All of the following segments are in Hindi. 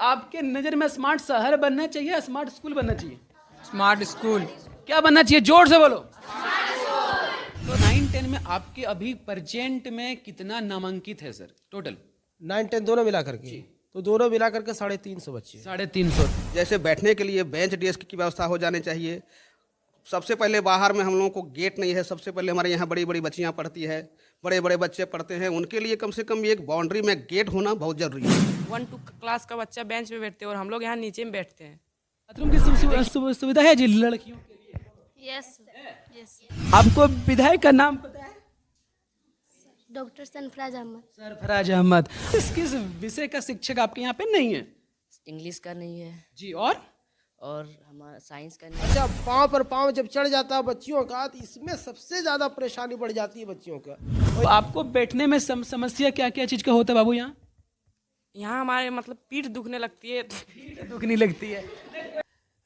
आपके नज़र में स्मार्ट शहर बनना चाहिए या स्मार्ट स्कूल बनना चाहिए? Smart school. क्या बनना चाहिए? जोर से बोलो। तो 9-10 में आपके अभी प्रेजेंट में कितना नामांकित है सर टोटल? 9-10 दोनों मिला करके, तो दोनों मिला करके 350 बच्चे। 350। जैसे बैठने के लिए बेंच डेस्क की व्यवस्था हो जानी चाहिए। सबसे पहले बाहर में हम लोगों को गेट नहीं है। सबसे पहले हमारे यहाँ बड़ी बड़ी बच्चियाँ पढ़ती है, बड़े बड़े बच्चे पढ़ते हैं, उनके लिए कम से कम एक बाउंड्री में गेट होना बहुत जरूरी है। 1-2 क्लास का बच्चा बेंच पे बैठते हैं और हम लोग यहाँ नीचे में बैठते हैं। बाथरूम की सुविधा है जी लड़कियों के लिए? Yes yes. आपको विधायक का नाम पता है? डॉक्टर सरफराज अहमद। सरफराज अहमद। किस विषय का शिक्षक आपके यहाँ पे नहीं है? इंग्लिश का नहीं है जी। और हमारा साइंस का नहीं। अच्छा, पाँव पर पाँव जब चढ़ जाता है बच्चियों का, तो इसमें सबसे ज्यादा परेशानी बढ़ जाती है बच्चियों का। तो आपको बैठने में समस्या क्या क्या चीज का होता है बाबू यहाँ? यहाँ हमारे मतलब पीठ दुखने लगती है। दुखनी लगती है।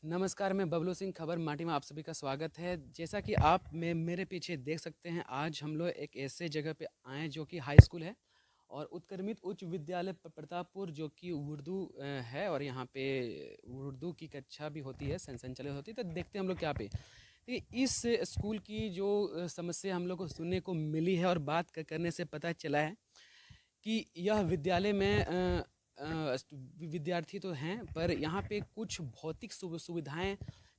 नमस्कार, मैं बबलू सिंह, खबर माटी में आप सभी का स्वागत है। जैसा कि आप मेरे पीछे देख सकते हैं, आज हम लोग एक ऐसे जगह पे आए जो कि हाई स्कूल है और उत्क्रमित उच्च विद्यालय प्रतापपुर, जो कि उर्दू है और यहाँ पे उर्दू की कक्षा भी होती है, संचालित होती है। तो देखते हैं हम लोग क्या पे इस स्कूल की जो समस्या हम लोग को सुनने को मिली है और बात करने से पता चला है कि यह विद्यालय में विद्यार्थी तो हैं, पर यहाँ पे कुछ भौतिक सुविधाएं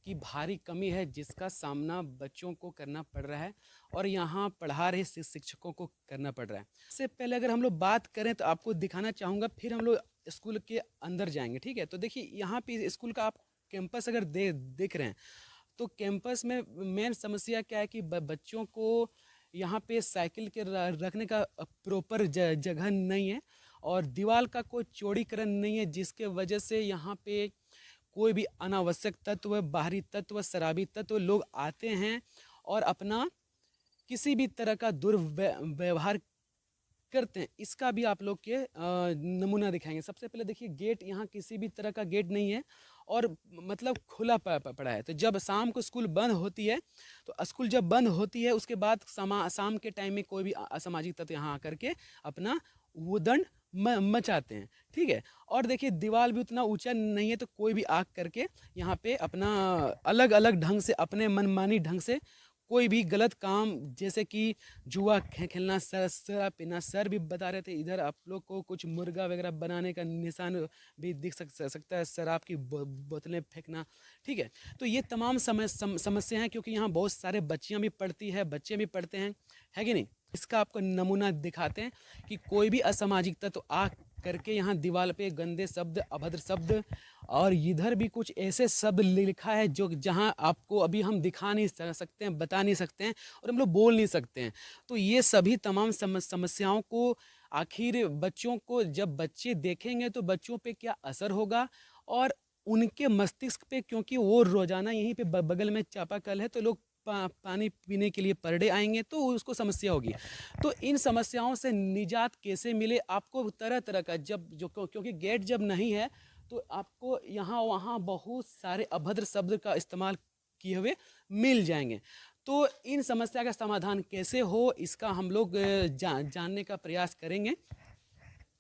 की भारी कमी है, जिसका सामना बच्चों को करना पड़ रहा है और यहाँ पढ़ा रहे शिक्षकों को करना पड़ रहा है। इससे पहले अगर हम लोग बात करें तो आपको दिखाना चाहूँगा, फिर हम लोग स्कूल के अंदर जाएंगे, ठीक है? तो देखिए यहाँ पे स्कूल का आप कैंपस अगर देख रहे हैं तो कैंपस में मेन समस्या क्या है कि बच्चों को यहाँ पे साइकिल के रखने का प्रॉपर जगह नहीं है और दीवार का कोई चौड़ीकरण नहीं है, जिसके वजह से यहाँ पे कोई भी अनावश्यक तत्व, बाहरी तत्व, शराबी तत्व लोग आते हैं और अपना किसी भी तरह का दुर्व्यवहार करते हैं। इसका भी आप लोग के नमूना दिखाएंगे। सबसे पहले देखिए, गेट यहाँ किसी भी तरह का गेट नहीं है और मतलब खुला पड़ा है। तो जब शाम को स्कूल बंद होती है, तो स्कूल जब बंद होती है उसके बाद शाम के टाइम में कोई भी असामाजिक तत्व यहाँ आकर के अपना उद्दंड मचाते हैं, ठीक है? और देखिए, दीवार भी उतना ऊंचा नहीं है, तो कोई भी आग करके यहाँ पे अपना अलग अलग ढंग से, अपने मनमानी ढंग से कोई भी गलत काम, जैसे कि जुआ खेलना, शराब पीना। सर भी बता रहे थे इधर आप लोग को कुछ मुर्गा वगैरह बनाने का निशान भी दिख सकता है, शराब की बोतलें फेंकना, ठीक है? तो ये तमाम समस्या हैं, क्योंकि यहाँ बहुत सारे बच्चियाँ भी पढ़ती है, बच्चे भी पढ़ते हैं, है कि नहीं? इसका आपको नमूना दिखाते हैं कि कोई भी असामाजिक तत्व आ करके यहाँ दीवार पे गंदे शब्द, अभद्र शब्द, और इधर भी कुछ ऐसे शब्द लिखा है जो जहाँ आपको अभी हम दिखा नहीं सकते हैं, बता नहीं सकते हैं और हम लोग बोल नहीं सकते हैं। तो ये सभी तमाम समस्याओं को आखिर बच्चों को, जब बच्चे देखेंगे तो बच्चों पे क्या असर होगा और उनके मस्तिष्क पे, क्योंकि वो रोजाना यहीं पे बगल में चापाकल है, तो लोग पानी पीने के लिए पर डे आएंगे तो उसको समस्या होगी। तो इन समस्याओं से निजात कैसे मिले? आपको तरह तरह का, क्योंकि गेट जब नहीं है तो आपको यहाँ वहाँ बहुत सारे अभद्र शब्द का इस्तेमाल किए हुए मिल जाएंगे। तो इन समस्या का समाधान कैसे हो, इसका हम लोग जानने का प्रयास करेंगे।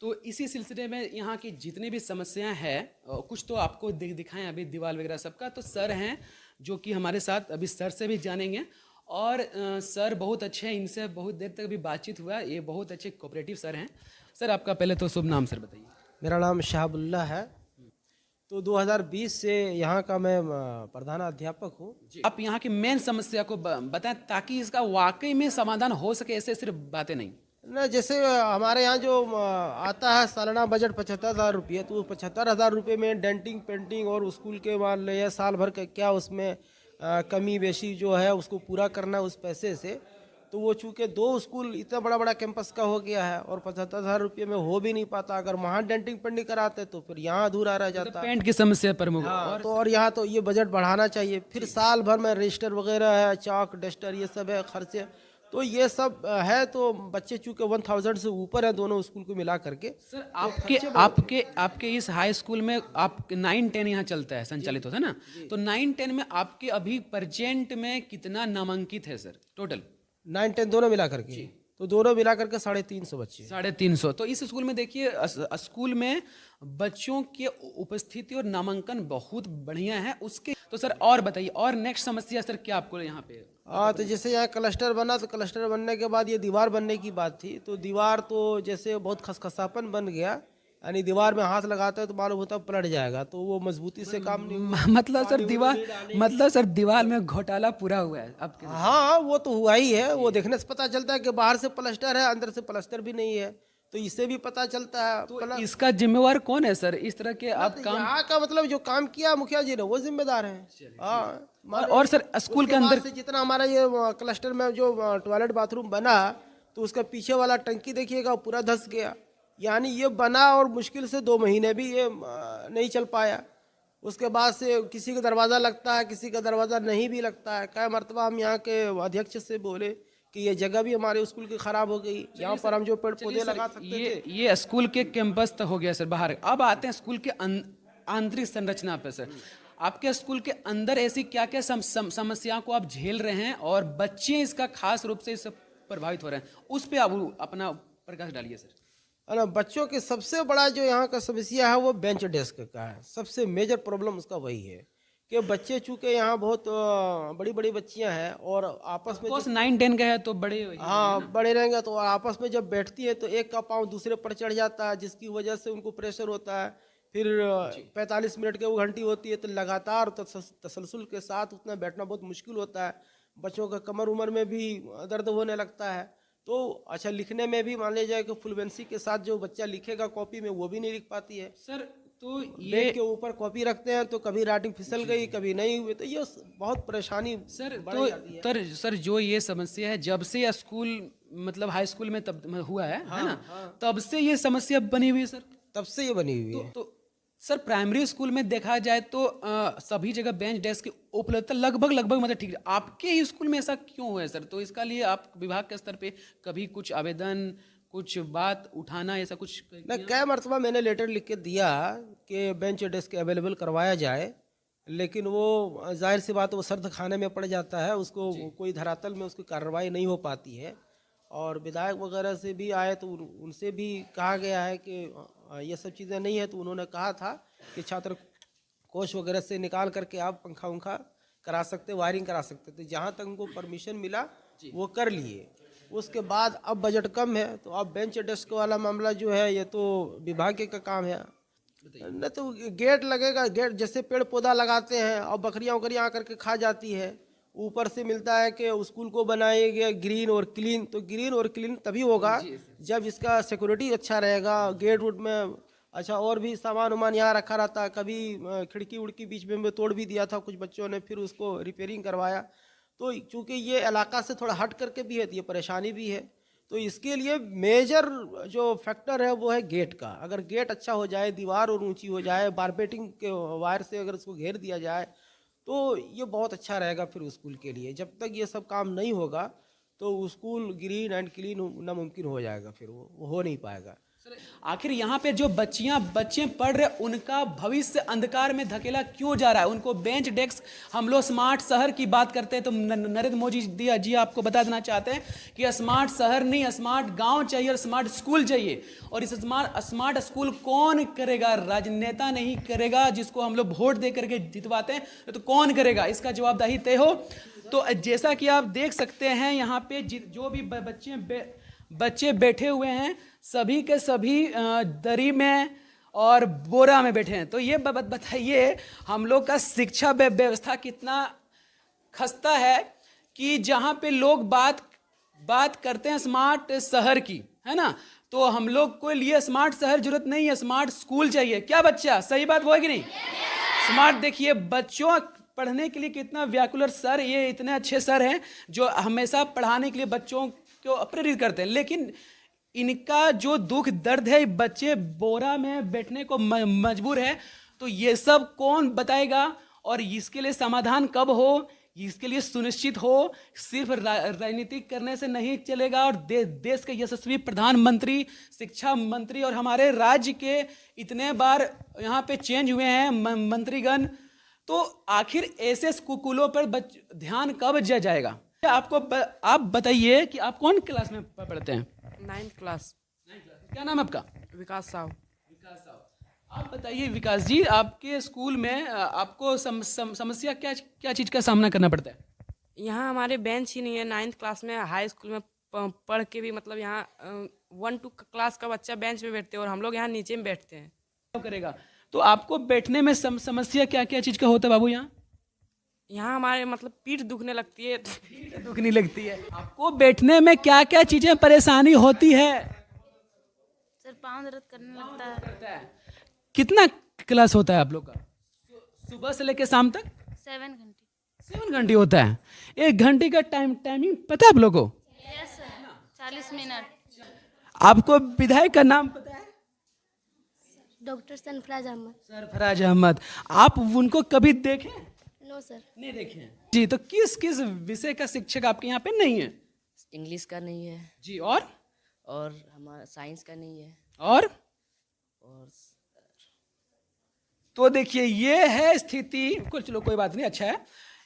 तो इसी सिलसिले में यहाँ की जितनी भी समस्याएं हैं, कुछ तो आपको दिखाएं अभी दीवार वगैरह सबका। तो सर हैं जो कि हमारे साथ, अभी सर से भी जानेंगे। और सर बहुत अच्छे हैं, इनसे बहुत देर तक भी बातचीत हुआ, ये बहुत अच्छे कोऑपरेटिव सर हैं। सर आपका पहले तो शुभ नाम सर बताइए। मेरा नाम शहाबुल्लाह है। तो 2020 से यहाँ का मैं प्रधान अध्यापक हूँ। आप यहाँ की मेन समस्या को बताएं ताकि इसका वाकई में समाधान हो सके, ऐसे सिर्फ बातें नहीं ना। जैसे हमारे यहाँ जो आता है सालाना बजट 75,000 रुपये, तो 75,000 रुपये में डेंटिंग, पेंटिंग और स्कूल के मान लिया साल भर का क्या उसमें कमी बेशी जो है उसको पूरा करना उस पैसे से। तो वो चूँकि 2 स्कूल इतना बड़ा बड़ा कैंपस का हो गया है और 75,000 रुपये में हो भी नहीं पाता। अगर वहाँ डेंटिंग पेंटिंग कराते तो फिर यहाँ अधूरा रह जाता। पेंट की समस्या प्रमुख। हाँ, और यहाँ तो ये बजट बढ़ाना चाहिए। फिर साल भर में रजिस्टर वगैरह है, चाक, डस्टर, ये सब है खर्चे। तो ये सब है। तो बच्चे चूँकि 1000 से ऊपर है दोनों स्कूल को मिला करके। सर आपके इस हाई स्कूल में आप 9-10 यहाँ चलता है, संचालित होता है ना? तो 9-10 में आपके अभी प्रेजेंट में कितना नामांकित है सर टोटल? 9-10 दोनों मिला करके, तो दोनों मिलाकर के 350 बच्चे। 350। तो इस स्कूल में देखिए स्कूल में बच्चों की उपस्थिति और नामांकन बहुत बढ़िया है उसके। तो सर और बताइए, और नेक्स्ट समस्या सर क्या आपको यहाँ पे? तो जैसे यहाँ क्लस्टर बना, तो क्लस्टर बनने के बाद ये दीवार बनने की बात थी, तो दीवार तो जैसे बहुत खसखसापन बन गया, यानी दीवार में हाथ लगाता है तो मालूम होता है पलट जाएगा, तो वो मजबूती से काम नहीं हुआ। मतलब सर दीवार में घोटाला पूरा हुआ है अब के? हाँ, वो तो हुआ ही है, वो देखने से पता चलता है कि बाहर से प्लास्टर है, अंदर से प्लास्टर भी नहीं है, तो इससे भी पता चलता है। तो इसका जिम्मेवार कौन है सर इस तरह के आप काम? यहाँ का मतलब जो काम किया मुखिया जी ने वो जिम्मेदार है। हाँ, और सर स्कूल के अंदर से जितना हमारा ये क्लस्टर में जो टॉयलेट बाथरूम बना, तो उसका पीछे वाला टंकी देखिएगा पूरा धंस गया, यानी ये बना और मुश्किल से 2 महीने भी ये नहीं चल पाया। उसके बाद से किसी का दरवाज़ा लगता है, किसी का दरवाज़ा नहीं भी लगता है। कई मरतबा हम यहाँ के अध्यक्ष से बोले कि ये जगह भी हमारे स्कूल की खराब हो गई, यहाँ पर हम जो पेड़ पौधे लगा सकते थे। ये स्कूल के कैंपस तो हो गया सर बाहर, अब आते हैं स्कूल के आंतरिक संरचना पे। सर आपके स्कूल के अंदर ऐसी क्या क्या समस्याओं को आप झेल रहे हैं और बच्चे इसका खास रूप से इससे प्रभावित हो रहे हैं, उस पर आप अपना प्रकाश डालिए सर। है ना, बच्चों की सबसे बड़ा जो यहाँ का समस्या है वो बेंच डेस्क का है, सबसे मेजर प्रॉब्लम उसका वही है कि बच्चे चूँकि यहाँ बहुत बड़ी बड़ी बच्चियाँ हैं और आपस में 9-10 का है तो बड़े, हाँ बड़े रहेंगे, तो आपस में जब बैठती है तो एक का पाँव दूसरे पर चढ़ जाता है, जिसकी वजह से उनको प्रेशर होता है। फिर 45 मिनट की वो घंटी होती है, तो लगातार तसलसल के साथ उतना बैठना बहुत मुश्किल होता है। बच्चों का कमर उमर में भी दर्द होने लगता है। तो अच्छा, लिखने में भी मान लीजिए कि फुलबेंसी के साथ जो बच्चा लिखेगा कॉपी में, वो भी नहीं लिख पाती है सर। तो ये के ऊपर कॉपी रखते हैं तो कभी राइटिंग फिसल गई, कभी नहीं हुई, तो ये बहुत परेशानी सर। तो सर जो ये समस्या है जब से स्कूल मतलब हाई स्कूल में तब हुआ है, है ना? तब से ये समस्या बनी हुई है सर, तब से ये बनी हुई है। तो सर प्राइमरी स्कूल में देखा जाए तो सभी जगह बेंच डेस्क की उपलब्धता लगभग मतलब ठीक है, आपके ही स्कूल में ऐसा क्यों हुआ है सर? तो इसका लिए आप विभाग के स्तर पे कभी कुछ आवेदन, कुछ बात उठाना, ऐसा कुछ? ना, कई मरतबा मैंने लेटर लिख के दिया कि बेंच डेस्क अवेलेबल करवाया जाए, लेकिन वो जाहिर सी बात वो सर्द खाने में पड़ जाता है, उसको कोई धरातल में उसकी कार्रवाई नहीं हो पाती है। और विधायक वगैरह से भी आए तो उनसे भी कहा गया है कि ये सब चीज़ें नहीं है, तो उन्होंने कहा था कि छात्र कोष वगैरह से निकाल करके आप पंखा उंखा करा सकते, वायरिंग करा सकते। तो जहाँ तक उनको परमिशन मिला वो कर लिए। उसके बाद अब बजट कम है, तो अब बेंच डेस्क वाला मामला जो है ये तो विभाग का काम है। न तो गेट लगेगा, गेट जैसे पेड़ पौधा लगाते हैं और बकरियाँ वकरियाँ आकर के खा जाती है, ऊपर से मिलता है कि स्कूल को बनाए गया ग्रीन और क्लीन, तो ग्रीन और क्लीन तभी होगा जब इसका सिक्योरिटी अच्छा रहेगा। गेट वुड में अच्छा और भी सामान वामान यहाँ रखा रहता है, कभी खिड़की उड़की बीच में तोड़ भी दिया था कुछ बच्चों ने, फिर उसको रिपेयरिंग करवाया। तो चूँकि ये इलाका से थोड़ा हट करके भी है तो ये परेशानी भी है। तो इसके लिए मेजर जो फैक्टर है वो है गेट का। अगर गेट अच्छा हो जाए, दीवार और ऊंची हो जाए, बारबेटिंग के वायर से अगर उसको घेर दिया जाए तो ये बहुत अच्छा रहेगा फिर स्कूल के लिए। जब तक ये सब काम नहीं होगा तो स्कूल ग्रीन एंड क्लीन नामुमकिन हो जाएगा, फिर वो हो नहीं पाएगा। आखिर यहाँ पे जो बच्चे पढ़ रहे उनका भविष्य अंधकार में धकेला क्यों जा रहा है? उनको बेंच डेस्क, हम लोग स्मार्ट शहर की बात करते हैं तो नरेंद्र मोदी जी आपको बता देना चाहते हैं कि स्मार्ट शहर नहीं, स्मार्ट गांव चाहिए और स्मार्ट स्कूल चाहिए। और इस स्मार्ट स्कूल कौन करेगा? राजनेता नहीं करेगा, जिसको हम लोग वोट दे करके जितवाते हैं, तो कौन करेगा? इसका जवाबदेही तय हो। तो जैसा कि आप देख सकते हैं यहाँ पे जो भी बच्चे बैठे हुए हैं, सभी के सभी दरी में और बोरा में बैठे हैं। तो ये बताइए हम लोग का शिक्षा व्यवस्था कितना खस्ता है कि जहाँ पे लोग बात करते हैं स्मार्ट शहर की, है ना? तो हम लोग को लिए स्मार्ट शहर जरूरत नहीं है, स्मार्ट स्कूल चाहिए। क्या बच्चा, सही बात वो कि नहीं? स्मार्ट देखिए बच्चों पढ़ने के लिए कितना व्याकुलर सर, ये इतने अच्छे सर हैं जो हमेशा पढ़ाने के लिए बच्चों को प्रेरित करते हैं, लेकिन इनका जो दुख दर्द है, बच्चे बोरा में बैठने को मजबूर है। तो ये सब कौन बताएगा और इसके लिए समाधान कब हो, इसके लिए सुनिश्चित हो। सिर्फ राजनीति करने से नहीं चलेगा। और देश के यशस्वी प्रधानमंत्री, शिक्षा मंत्री और हमारे राज्य के इतने बार यहाँ पे चेंज हुए हैं मंत्रीगण, तो आखिर ऐसे स्कूलों पर ध्यान कब जाएगा? आप बताइए कि आप कौन क्लास में पढ़ते हैं? 9th class. क्या नाम है आपका? विकास साहू। विकास साहब। आप बताइए विकास जी, आपके स्कूल में आपको समस्या क्या चीज़ का सामना करना पड़ता है? यहाँ हमारे बेंच ही नहीं है। 9th क्लास में हाई स्कूल में पढ़ के भी मतलब यहाँ 1-2 क्लास का बच्चा बेंच पे बैठते हैं और हम लोग यहाँ नीचे में बैठते हैं। क्या करेगा? तो आपको बैठने में समस्या क्या चीज़ का होता है बाबू यहाँ? यहाँ हमारे मतलब पीठ दुखने लगती है। दुखने लगती है। आपको बैठने में क्या चीज़ें परेशानी होती है? सर पाँव दर्द करने लगता है। कितना क्लास होता है आप लोग का? सुबह से लेकर शाम तक 7 घंटे। 7 घंटे होता है। 1 घंटे का टाइमिंग पता है आप लोगों को? Yes sir, 40 minute. आपको विधायक का नाम पता है? डॉक्टर सरफराज अहमद। सरफराज अहमद। आप उनको कभी देखे? No sir. नहीं देखे हैं जी। तो किस विषय का शिक्षक आपके यहाँ पे नहीं है? इंग्लिश का नहीं है जी। और हमारा साइंस का नहीं है और और तो देखिए ये है स्थिति। चलो कोई बात नहीं, अच्छा है।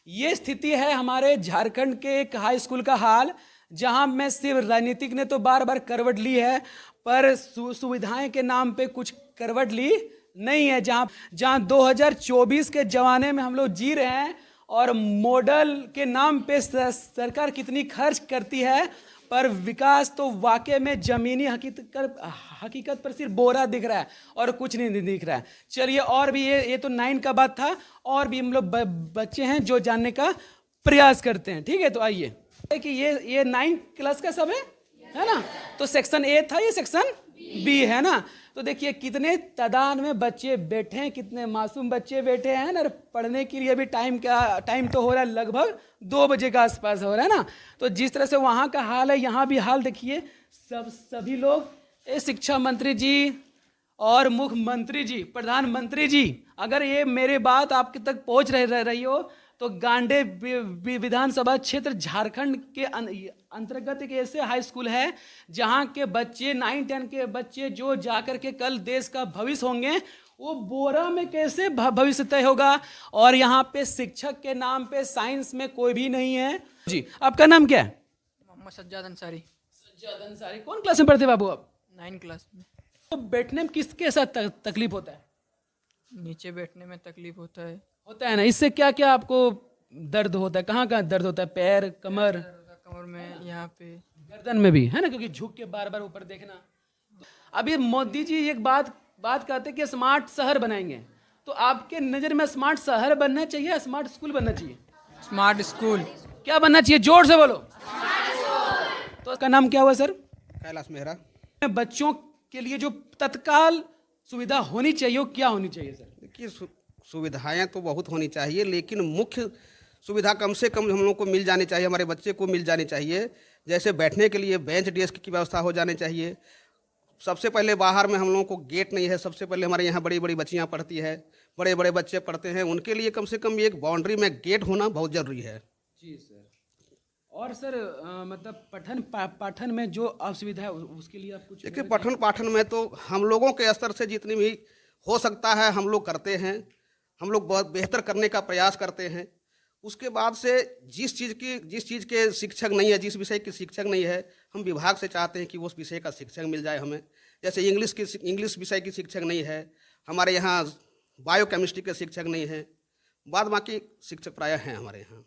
ये स्थिति है हमारे झारखंड के एक हाई स्कूल का हाल, जहां में सिर्फ राजनीतिक ने तो बार बार करवट ली है, पर सुविधाएं के नाम पे कुछ करवट ली नहीं है। जहां 2024 के जमाने में हम लोग जी रहे हैं और मॉडल के नाम पे सरकार कितनी खर्च करती है, पर विकास तो वाकई में जमीनी हकीकत पर सिर्फ बोरा दिख रहा है और कुछ नहीं दिख रहा है। चलिए, और भी ये तो 9 का बात था, और भी हम लोग बच्चे हैं जो जानने का प्रयास करते हैं। ठीक है, तो आइए कि ये 9 क्लास का सब है ना? तो सेक्शन ए था, ये सेक्शन बी है ना? तो देखिए कितने तादाद में बच्चे बैठे हैं, कितने मासूम बच्चे बैठे हैं ना। पढ़ने के लिए भी टाइम तो हो रहा है, लगभग 2 बजे का आसपास हो रहा है ना। तो जिस तरह से वहाँ का हाल है, यहाँ भी हाल देखिए। सभी लोग, शिक्षा मंत्री जी और मुख्यमंत्री जी, प्रधानमंत्री जी, अगर ये मेरे बात आपके तक पहुँच रही हो तो गांडे विधानसभा क्षेत्र झारखंड के अंतर्गत एक ऐसे हाई स्कूल है जहां के बच्चे 9-10 के बच्चे जो जाकर के कल देश का भविष्य होंगे, वो बोरा में कैसे भविष्य तय होगा। और यहाँ पे शिक्षक के नाम पे साइंस में कोई भी नहीं है जी। आपका नाम क्या है? मोहम्मद सज्जाद अंसारी। सज्जाद अंसारी। कौन क्लास में पढ़ते बाबू आप? 9 क्लास में। तो बैठने में किसके साथ तकलीफ होता है? नीचे बैठने में तकलीफ होता है ना। इससे क्या आपको दर्द होता है? कहाँ दर्द होता है? पैर, कमर? कमर में, यहाँ पे, गर्दन में भी है ना, क्योंकि झुक के बार बार ऊपर देखना। अभी मोदी जी एक बात कहते हैं कि स्मार्ट शहर बनाएंगे, तो आपके नज़र में स्मार्ट शहर बनना चाहिए या स्मार्ट स्कूल बनना चाहिए? Smart school. क्या बनना चाहिए? जोर से बोलो। तो उसका नाम क्या हुआ सर? कैलाश मेहरा। बच्चों के लिए जो तत्काल सुविधा होनी चाहिए वो क्या होनी चाहिए सर? देखिए, सुविधाएं तो बहुत होनी चाहिए, लेकिन मुख्य सुविधा कम से कम हम लोग को मिल जानी चाहिए, हमारे बच्चे को मिल जानी चाहिए। जैसे बैठने के लिए बेंच डेस्क की व्यवस्था हो जानी चाहिए। सबसे पहले बाहर में हम लोगों को गेट नहीं है। सबसे पहले हमारे यहाँ बड़ी बड़ी बच्चियाँ पढ़ती है, बड़े बड़े बच्चे पढ़ते हैं, उनके लिए कम से कम एक बाउंड्री में गेट होना बहुत ज़रूरी है। जी सर। और सर मतलब पठन पाठन में जो असुविधा है उसके लिए आप कुछ? देखिए, पठन पाठन में तो हम लोगों के स्तर से जितनी भी हो सकता है हम लोग करते हैं। हम लोग बहुत बेहतर करने का प्रयास करते हैं। उसके बाद से जिस चीज़ के शिक्षक नहीं है, जिस विषय के शिक्षक नहीं है, हम विभाग से चाहते हैं कि उस विषय का शिक्षक मिल जाए हमें। जैसे इंग्लिश विषय की शिक्षक नहीं है हमारे यहाँ, बायोकेमिस्ट्री के शिक्षक नहीं है, बाद बाकी शिक्षक प्रायः हैं हमारे यहाँ।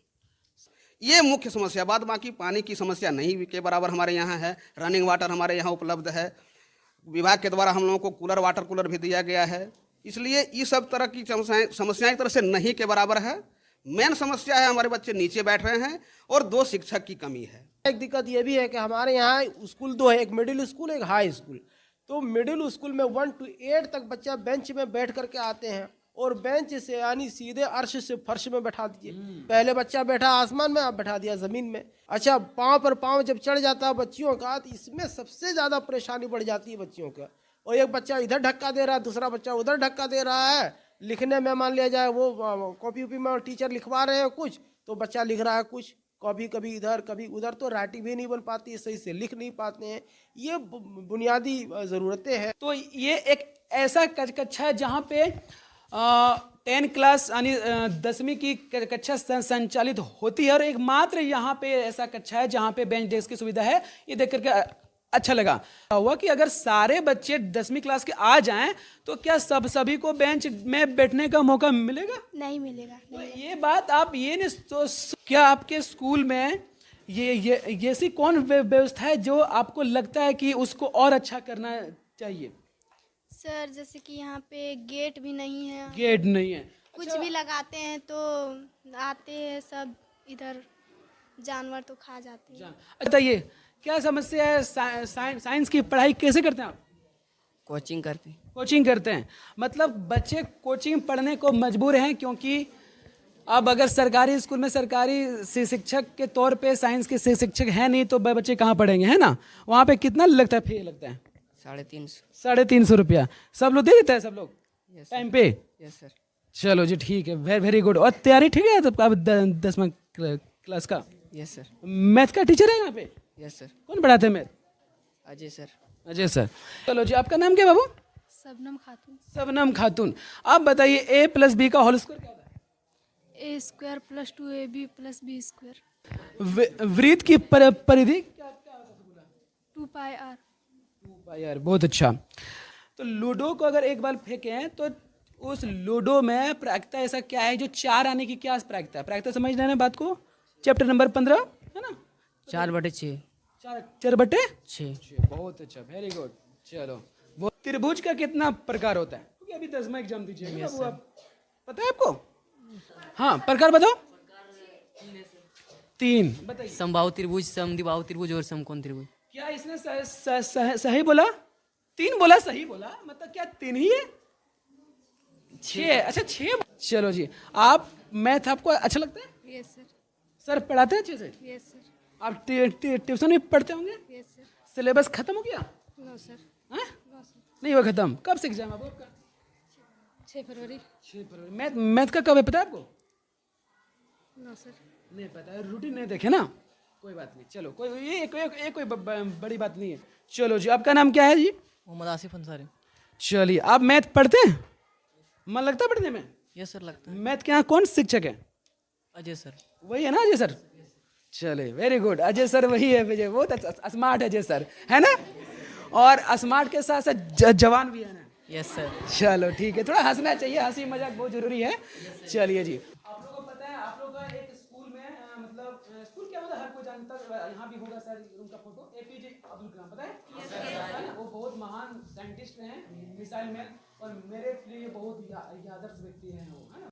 ये मुख्य समस्या। बाद बाकी पानी की समस्या नहीं के बराबर हमारे यहाँ है। रनिंग वाटर हमारे यहाँ उपलब्ध है। विभाग के द्वारा हम लोगों को वाटर कूलर भी दिया गया है। इसलिए ये सब तरह की समस्याएं एक तरह से नहीं के बराबर है। मेन समस्या है हमारे बच्चे नीचे बैठ रहे हैं और 2 शिक्षक की कमी है। एक दिक्कत ये भी है कि हमारे यहाँ स्कूल 2 है, एक मिडिल स्कूल, एक हाई स्कूल। तो मिडिल स्कूल में 1 to 8 तक बच्चा बेंच में बैठ करके आते हैं, और बेंच से यानी सीधे अर्श से फर्श में बैठा दिए। पहले बच्चा बैठा आसमान में, अब बैठा दिया ज़मीन में। अच्छा, पाँव पर पाँव जब चढ़ जाता है बच्चियों का, तो इसमें सबसे ज़्यादा परेशानी बढ़ जाती है बच्चियों का। और एक बच्चा इधर धक्का दे रहा है, दूसरा बच्चा उधर धक्का दे रहा है। लिखने में मान लिया जाए वो कॉपी उपी में टीचर लिखवा रहे हैं कुछ, तो बच्चा लिख रहा है कुछ, कभी इधर कभी उधर, तो राइटिंग भी नहीं बन पाती है, सही से लिख नहीं पाते हैं। ये बुनियादी ज़रूरतें हैं। तो ये एक ऐसा कक्षा है जहाँ पे 10 क्लास यानी 10वीं की कक्षा संचालित होती है और एकमात्र यहाँ पे ऐसा कक्षा है जहाँ पे बेंच डेस्क की सुविधा है। ये देख करके अच्छा लगा हुआ कि अगर सारे बच्चे 10वीं क्लास के आ जाएं तो क्या सभी को बेंच में बैठने का मौका मिलेगा? नहीं मिलेगा। तो ये बात आप ये नहीं क्या आपके स्कूल में ये ऐसी कौन व्यवस्था है जो आपको लगता है कि उसको और अच्छा करना चाहिए? सर जैसे कि यहाँ पे गेट भी नहीं है, गेट नहीं है, कुछ भी लगाते हैं तो आते हैं सब इधर, जानवर तो खा जाते हैं। बताइए क्या समस्या है? साइंस की पढ़ाई कैसे करते हैं आप? कोचिंग करते हैं। कोचिंग करते हैं, मतलब बच्चे कोचिंग पढ़ने को मजबूर हैं क्योंकि अब अगर सरकारी स्कूल में सरकारी शिक्षक के तौर पे साइंस के शिक्षक है नहीं तो बच्चे कहाँ पढ़ेंगे, है ना? वहाँ पे कितना लगता है, फी लगता है? 350। 350 रुपया। सब लोग दे देते हैं, सब लोग टाइम पे? Yes sir. चलो जी ठीक है, वेरी गुड। और तैयारी ठीक है तो आप 10वां क्लास का? Yes sir. मैथ का टीचर है यहाँ पे? Yes sir. कौन पढ़ाते हैं math? Ajay sir. Ajay sir. चलो जी, आपका नाम क्या बाबू? सबनम खातून। सबनम खातून। आप बताइए a+b का होल स्क्वायर क्या होता है? A² + 2ab + b²। वृत्त की परिधि क्या होता है? 2πr। यार बहुत अच्छा। तो लूडो को अगर एक बार फेंके तो उस लूडो में प्रायिकता ऐसा क्या है जो 4 आने की क्या प्रायिकता है? प्रायिकता समझ रहे हैं बात को? चैप्टर नंबर 15 है ना? 4/6। 4/6। बहुत अच्छा, वेरी गुड। चलो, वो त्रिभुज का कितना प्रकार होता है? क्योंकि अभी 10वां एग्जाम दीजिएगा बाबू आप, पता है आपको? हाँ, प्रकार बताओ। 3 बताइए। समबाहु त्रिभुज, समद्विबाहु त्रिभुज और समकोण त्रिभुज। क्या इसने सही बोला? 3 बोला, सही बोला, मतलब क्या 3 ही है? 6। अच्छा 6। चलो जी, आप मैथ आपको अच्छा लगता है? Yes sir. सर पढ़ाते हैं अच्छे से? Yes sir. आप ट्यूशन भी पढ़ते होंगे? Yes sir. सिलेबस खत्म हो गया? No sir. हाँ? नहीं हुआ खत्म। कब से एग्जाम है आपका? 6 फरवरी। 6 फरवरी। मैथ का कब है पता है आपको? No sir. नहीं पता है, रूटीन नहीं देखे ना, कोई बात नहीं। चलो कोई ये कोई बड़ी बात नहीं है। चलो जी, आपका नाम क्या है जी? मोहम्मद आसिफ अंसारी। चलिए, आप मैथ पढ़ते हैं? मन लगता है पढ़ने में? यस सर, लगता है। मैथ के यहाँ कौन शिक्षक है? अजय सर। वही है ना अजय सर? चले, वेरी गुड। अजय सर वही है, विजय बहुत स्मार्ट है अजय सर, है ना? और स्मार्ट के साथ साथ जवान भी है ना? Yes sir. चलो ठीक है, थोड़ा हंसना चाहिए, हंसी मजाक बहुत जरूरी है। चलिए जी, आप लोगों को पता है, आप लोग का एक स्कूल में मतलब स्कूल क्या होता है हर कोई जानता है, यहाँ भी होगा सर उनका फोटो, APJ अब्दुल कलाम, पता है? वो बहुत महान साइंटिस्ट हैं, मिसाइल मैन, और मेरे लिए बहुत आदर्श व्यक्ति हैं वो, है ना?